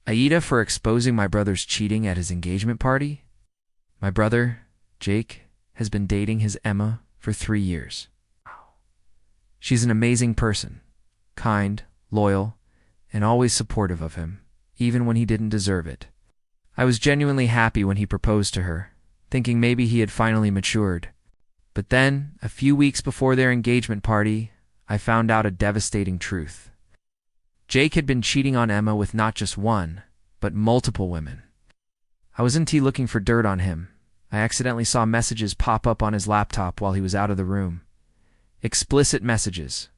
Aida for exposing my brother's cheating at his engagement party? My brother, Jake, has been dating his Emma for 3 years. She's an amazing person, kind, loyal, and always supportive of him, even when he didn't deserve it. I was genuinely happy when he proposed to her, thinking maybe he had finally matured. But then, a few weeks before their engagement party, I found out a devastating truth. Jake had been cheating on Emma with not just one, but multiple women. I wasn't looking for dirt on him. I accidentally saw messages pop up on his laptop while he was out of the room. Explicit messages.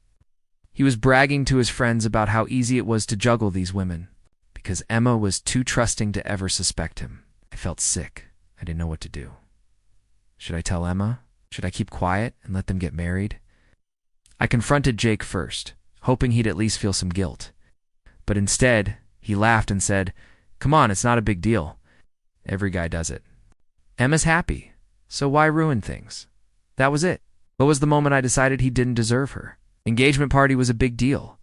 He was bragging to his friends about how easy it was to juggle these women, because Emma was too trusting to ever suspect him. I felt sick. I didn't know what to do. Should I tell Emma? Should I keep quiet and let them get married? I confronted Jake first, hoping he'd at least feel some guilt. But instead, he laughed and said, "Come on, it's not a big deal. Every guy does it. Emma's happy, so why ruin things?" That was it. What was the moment I decided he didn't deserve her? Engagement party was a big deal.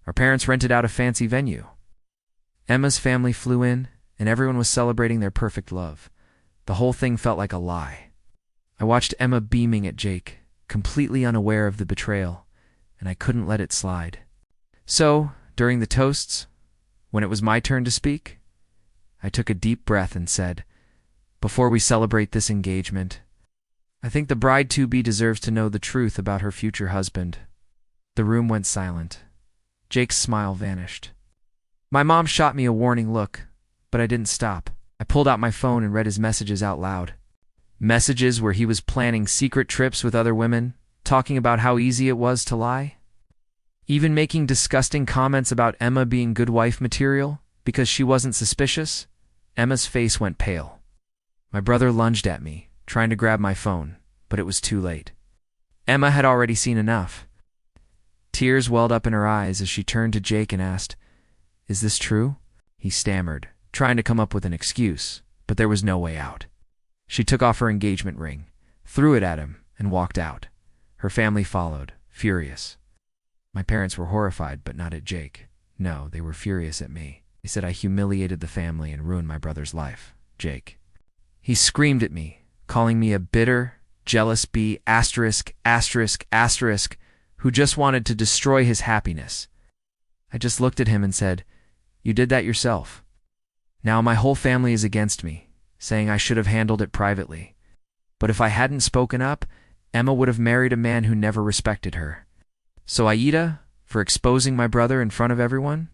Our parents rented out a fancy venue. Emma's family flew in, and everyone was celebrating their perfect love. The whole thing felt like a lie. I watched Emma beaming at Jake, completely unaware of the betrayal, and I couldn't let it slide. So, during the toasts, when it was my turn to speak, I took a deep breath and said, "Before we celebrate this engagement, I think the bride-to-be deserves to know the truth about her future husband." The room went silent. Jake's smile vanished. My mom shot me a warning look, but I didn't stop. I pulled out my phone and read his messages out loud. Messages where he was planning secret trips with other women, talking about how easy it was to lie. Even making disgusting comments about Emma being good wife material because she wasn't suspicious. Emma's face went pale. My brother lunged at me, trying to grab my phone, but it was too late. Emma had already seen enough. Tears welled up in her eyes as she turned to Jake and asked, "Is this true?" He stammered, trying to come up with an excuse, but there was no way out. She took off her engagement ring, threw it at him, and walked out. Her family followed, furious. My parents were horrified, but not at Jake. No, they were furious at me. They said I humiliated the family and ruined my brother's life. Jake. He screamed at me, calling me a bitter, jealous bee, asterisk, asterisk, asterisk, who just wanted to destroy his happiness. I just looked at him and said, "You did that yourself." Now my whole family is against me, saying I should have handled it privately. But if I hadn't spoken up, Emma would have married a man who never respected her. So Aida, for exposing my brother in front of everyone,